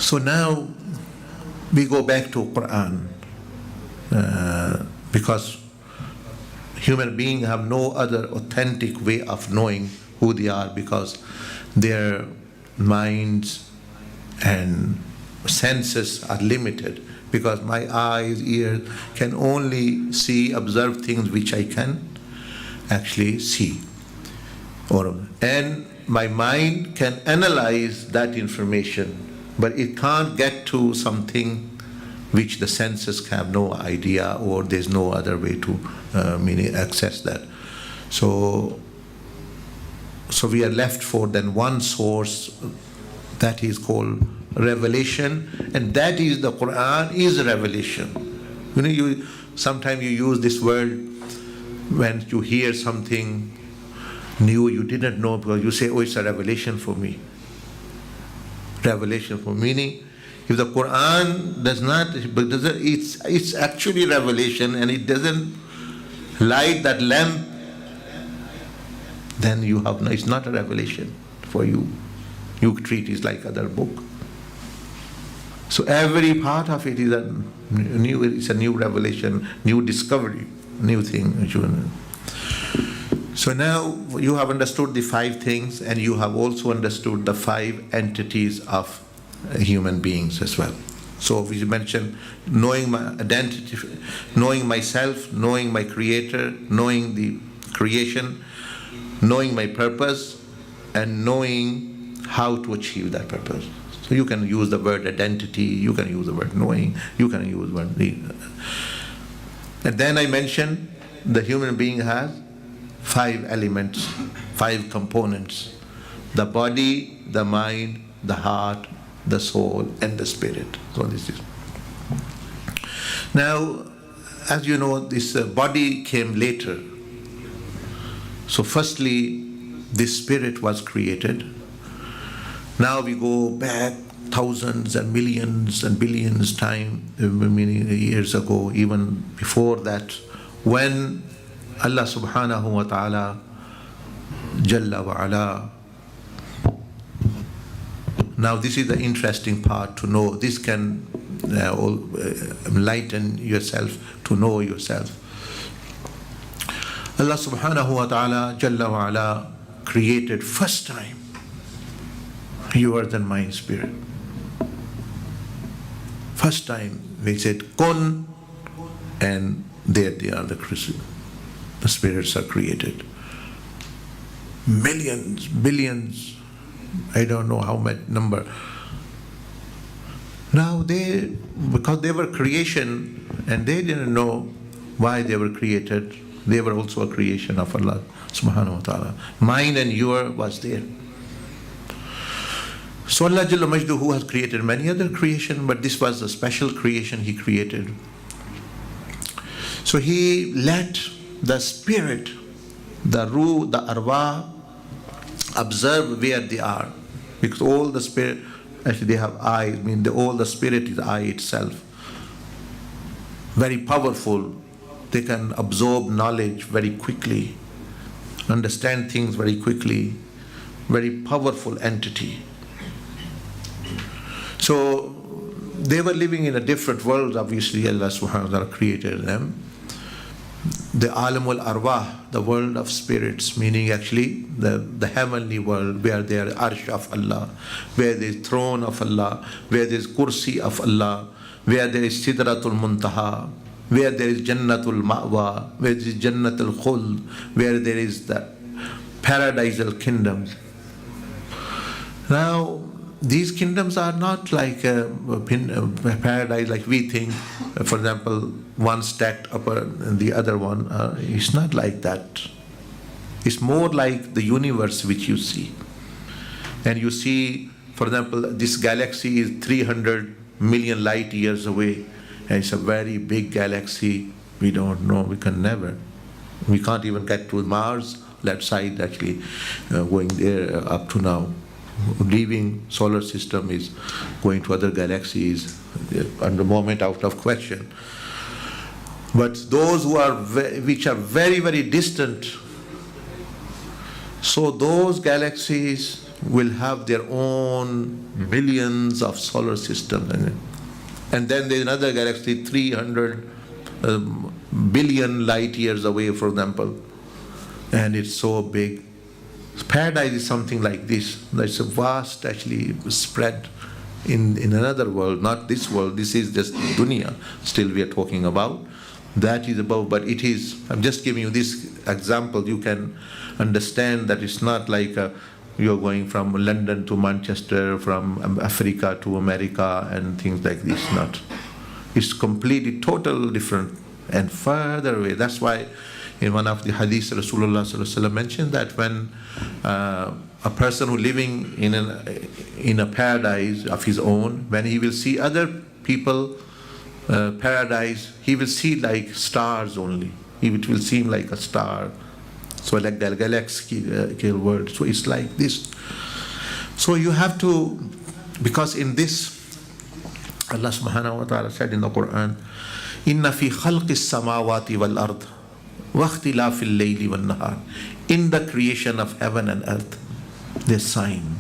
So now we go back to Quran, because human beings have no other authentic way of knowing who they are, because their minds and senses are limited, because my eyes, ears can only see, observe things which I can actually see. And my mind can analyze that information, but it can't get to something which the senses have no idea, or there's no other way to access that. So we are left for then one source, that is called revelation, and that is the Quran is revelation. Sometimes you use this word when you hear something new you didn't know, because you say, oh, it's a revelation for me. Revelation for meaning, if the Quran does not, but it's actually revelation, and it doesn't light that lamp, then you have no, it's not a revelation for you. You treat it like other book. So every part of it is it's a new revelation, new discovery, new thing. So now you have understood the 5 things, and you have also understood the 5 entities of human beings as well. So we mentioned knowing my identity, knowing myself, knowing my creator, knowing the creation, knowing my purpose, and knowing how to achieve that purpose. So you can use the word identity, you can use the word knowing, you can use the word need. And then I mentioned the human being has 5 elements, 5 components: the body, the mind, the heart, the soul, and the spirit. So this is. Now, as you know, this body came later. So firstly, this spirit was created. Now we go back thousands and millions and billions time, many years ago, even before that, when Allah subhanahu wa ta'ala Jalla wa ala. Now this is the interesting part to know. This can enlighten yourself to know yourself. Allah subhanahu wa ta'ala Jalla wa ala created first time yours and mine spirit. First time we said kun, and there they are, the spirits are created. Millions, billions, I don't know how much number. Now because they were creation, and they didn't know why they were created, they were also a creation of Allah subhanahu wa ta'ala. Mine and your was there. So Allah Jalla Majduhu has created many other creation, but this was a special creation He created. So He let the spirit, the ruh, the arwah, observe where they are, because all the spirit, actually they have eyes. All the spirit is eye itself. Very powerful. They can absorb knowledge very quickly, understand things very quickly. Very powerful entity. So they were living in a different world. Obviously, Allah subhanahu wa ta'ala created them. The alamul arwah, the world of spirits, meaning actually the heavenly world, where there is arsh of Allah, where there is throne of Allah, where there is kursi of Allah, where there is sidratul muntaha, where there is jannatul ma'wa, where there is jannatul khuld, where there is the paradisal kingdoms. Now, these kingdoms are not like a paradise like we think. For example, one stacked upper the other one. It's not like that. It's more like the universe which you see. And you see, for example, this galaxy is 300 million light years away. And it's a very big galaxy. We don't know. We can't even get to Mars. Left side actually going there up to now. Leaving solar system is going to other galaxies at the moment out of question. But those which are very, very distant, so those galaxies will have their own millions of solar systems in it. And then there's another galaxy 300 billion light years away, for example. And it's so big. Paradise is something like this. There's a vast actually spread in another world, not this world. This is just dunya, still we are talking about. That is above, but it is, I'm just giving you this example. You can understand that it's not like you're going from London to Manchester, from Africa to America and things like this. Not. It's completely total different and further away. That's why in one of the hadiths Rasulullah sallallahu alaihi wasallam mentioned that when a person who living in a paradise of his own, when he will see other people paradise, he will see like stars only. It will seem like a star. So like the galaxical world. So it's like this. So you have to, because in this, Allah subhanahu wa ta'ala said in the Quran, Inna fi khalqis samawati wal ard wa ikhtilafil layli wan nahar. In the creation of heaven and earth, there's sign.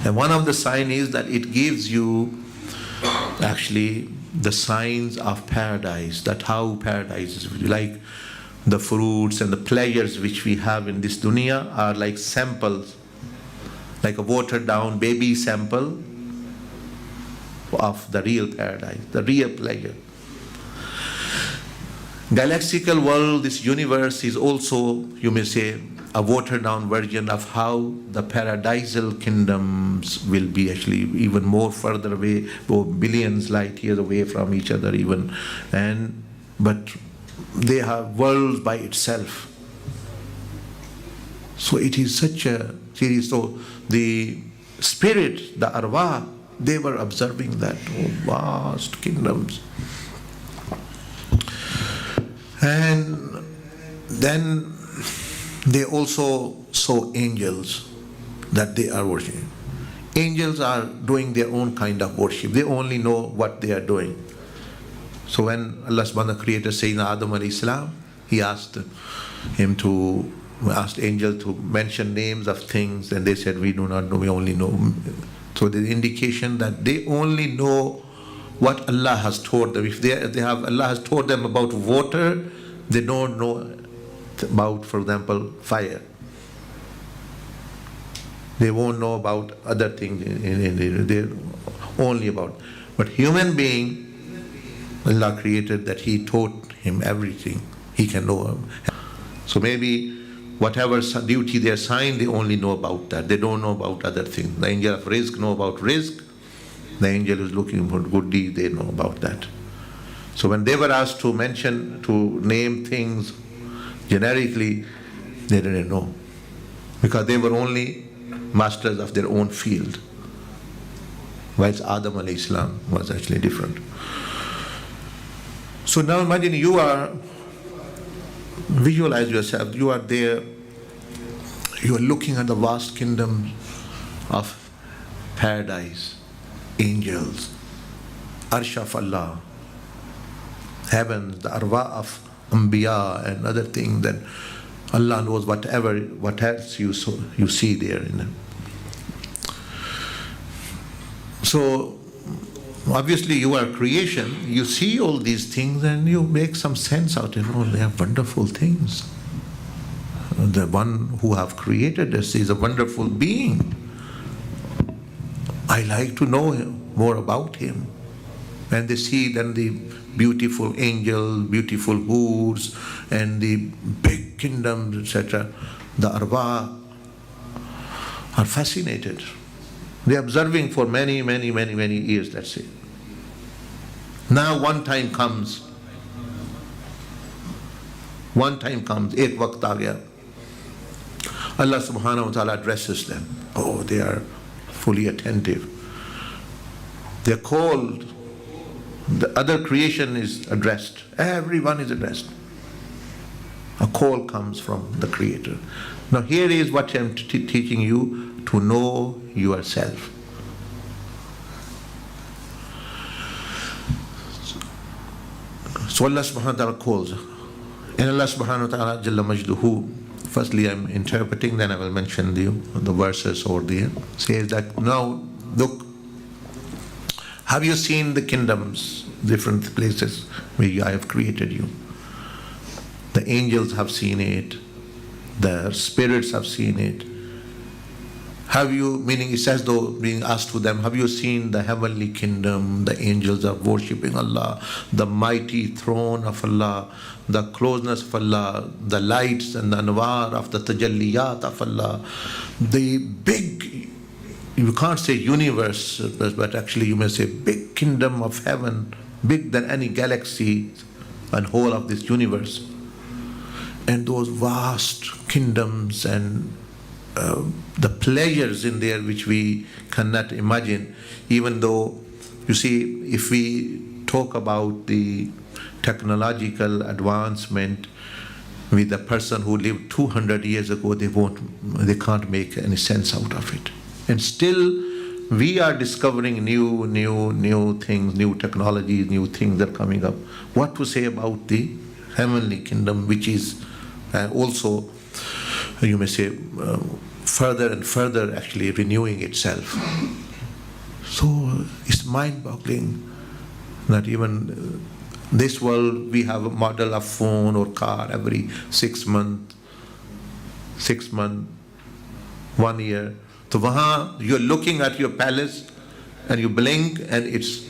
And one of the sign is that it gives you actually the signs of paradise, that how paradise is like. The fruits and the pleasures which we have in this dunya are like samples, like a watered down baby sample of the real paradise, the real pleasure. Galaxical world, this universe is also, you may say, a watered down version of how the paradisal kingdoms will be actually even more further away, billions light years away from each other even, but they have worlds by itself. So it is such a series. So the spirit, the arwah, they were observing that vast kingdoms. And then they also saw angels that they are worshiping. Angels are doing their own kind of worship. They only know what they are doing. So when Allah subhanahu wa ta'ala created Sayyidina Adam alayhi salam, he asked angel to mention names of things, and they said, we do not know, we only know. So the indication that they only know what Allah has told them. If Allah has told them about water, they don't know about, for example, fire. They won't know about other things. They're only about. But human being, Allah created that He taught him everything. He can know. So maybe whatever duty they assigned, they only know about that. They don't know about other things. The angel of rizq know about rizq. The angel is looking for good deeds, they know about that. So when they were asked to name things generically, they didn't know. Because they were only masters of their own field. Whilst Adam alayhi salam was actually different. So now imagine visualize yourself, you are there, you are looking at the vast kingdom of paradise, angels, Arsh of Allah, heavens, the arwah of Anbiya and other things that Allah knows what else you see there. So obviously you are creation, you see all these things and you make some sense out of it. Oh, they are wonderful things. The one who have created us is a wonderful being. I like to know more about him. When they see then the beautiful angels, beautiful hoods, and the big kingdoms, etc., the arwah are fascinated. They are observing for many years, let's say. Now one time comes, ek waqt aa gaya. Allah subhanahu wa ta'ala addresses them. Oh, they are fully attentive. They are called. The other creation is addressed. Everyone is addressed. A call comes from the Creator. Now here is what I am teaching you, to know yourself. So Allah subhanahu wa ta'ala calls. And Allah subhanahu wa ta'ala Jalla Majduhu firstly I'm interpreting, then I will mention the verses over there. Says that, now look, have you seen the kingdoms, different places where I have created you? The angels have seen it, the spirits have seen it. Have you, meaning it's as though being asked to them, have you seen the heavenly kingdom? The angels are worshipping Allah, the mighty throne of Allah, the closeness of Allah, the lights and the anwar of the tajalliyat of Allah, the big, you can't say universe, but actually you may say big kingdom of heaven, big than any galaxy and whole of this universe. And those vast kingdoms and the pleasures in there which we cannot imagine, even though, you see, if we talk about the technological advancement with the person who lived 200 years ago, they can't make any sense out of it. And still we are discovering new things, new technologies, new things are coming up. What to say about the heavenly kingdom, which is also, you may say, further and further actually renewing itself. So it's mind-boggling that even this world, we have a model of phone or car every 6 months, 1 year. So you're looking at your palace and you blink and it's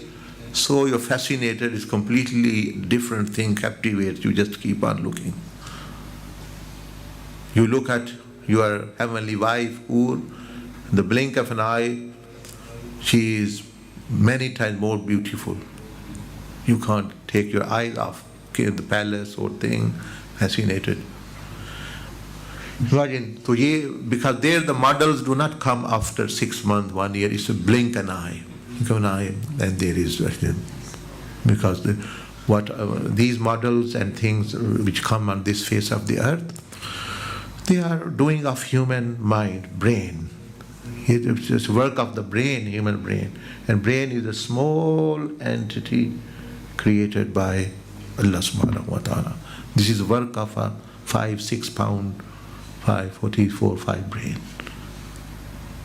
so you're fascinated, it's completely different thing, captivates, you just keep on looking. You look at your heavenly wife, who, in the blink of an eye, she is many times more beautiful. You can't take your eyes off the palace or thing, fascinated. Imagine, so because there the models do not come after 6 months, 1 year, it's a blink an eye. And there is, because these models and things which come on this face of the earth, they are doing of human mind, brain. It's just work of the brain, human brain. And brain is a small entity created by Allah subhanahu wa ta'ala. This is work of a 5-6 pound, 5 brain.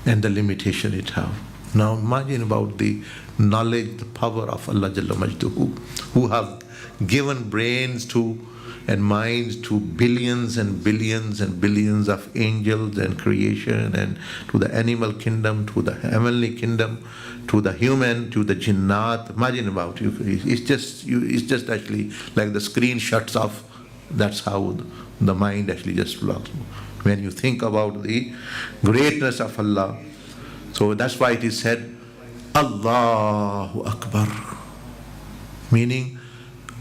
And the limitation it have. Now imagine about the knowledge, the power of Allah Jalla Majduhu, who have given brains to and minds to billions and billions and billions of angels and creation, and to the animal kingdom, to the heavenly kingdom, to the human, to the jinnat. Imagine about you. It's just actually like the screen shuts off. That's how the mind actually just blocks. When you think about the greatness of Allah. So that's why it is said, Allahu Akbar. Meaning,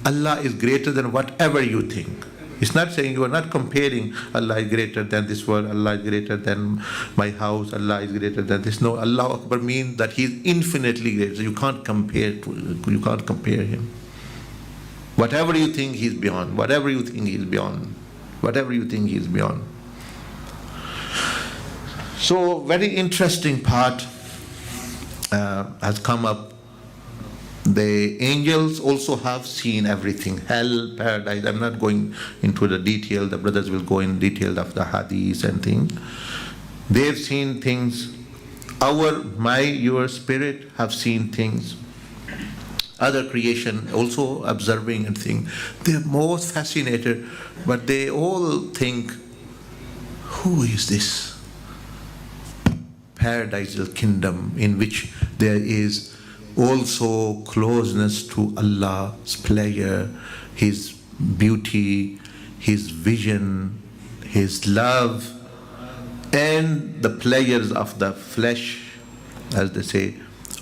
Allah is greater than whatever you think. It's not saying, you are not comparing Allah is greater than this world, Allah is greater than my house, Allah is greater than this. No, Allah Akbar means that He is infinitely greater. You can't compare Him. Whatever you think, He is beyond. Whatever you think, He is beyond. Whatever you think, He is beyond. So, very interesting part has come up. The angels also have seen everything, hell, paradise. I'm not going into the detail. The brothers will go in detail of the hadith and things. They've seen things. Your spirit have seen things. Other creation also observing and things. They're most fascinated, but they all think, who is this paradisal kingdom in which there is also closeness to Allah's pleasure, His beauty, His vision, His love, and the pleasures of the flesh, as they say,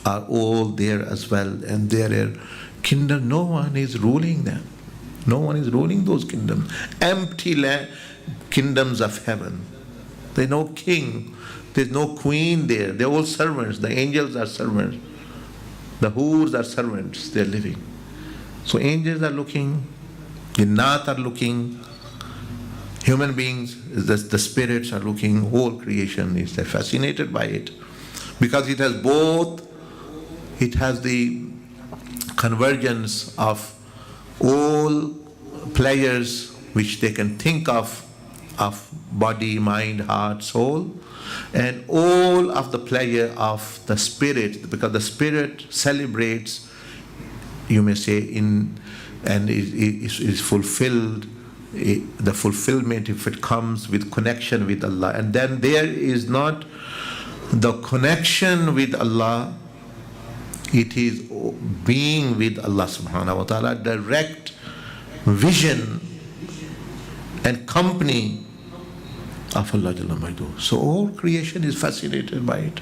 are all there as well. And there are kingdom, no one is ruling them. No one is ruling those kingdoms. Empty kingdoms of heaven. There's no king, there's no queen there. They're all servants. The angels are servants. The hurs are servants, they're living. So angels are looking, jinnat are looking, human beings, the spirits are looking, whole creation is fascinated by it. Because it has both, it has the convergence of all pleasures which they can think of body, mind, heart, soul, and all of the pleasure of the spirit, because the spirit celebrates, you may say, and is fulfilled. The fulfillment, if it comes with connection with Allah, and then there is not the connection with Allah, it is being with Allah subhanahu wa ta'ala, direct vision and company of Allah Jalla Majduh. So all creation is fascinated by it.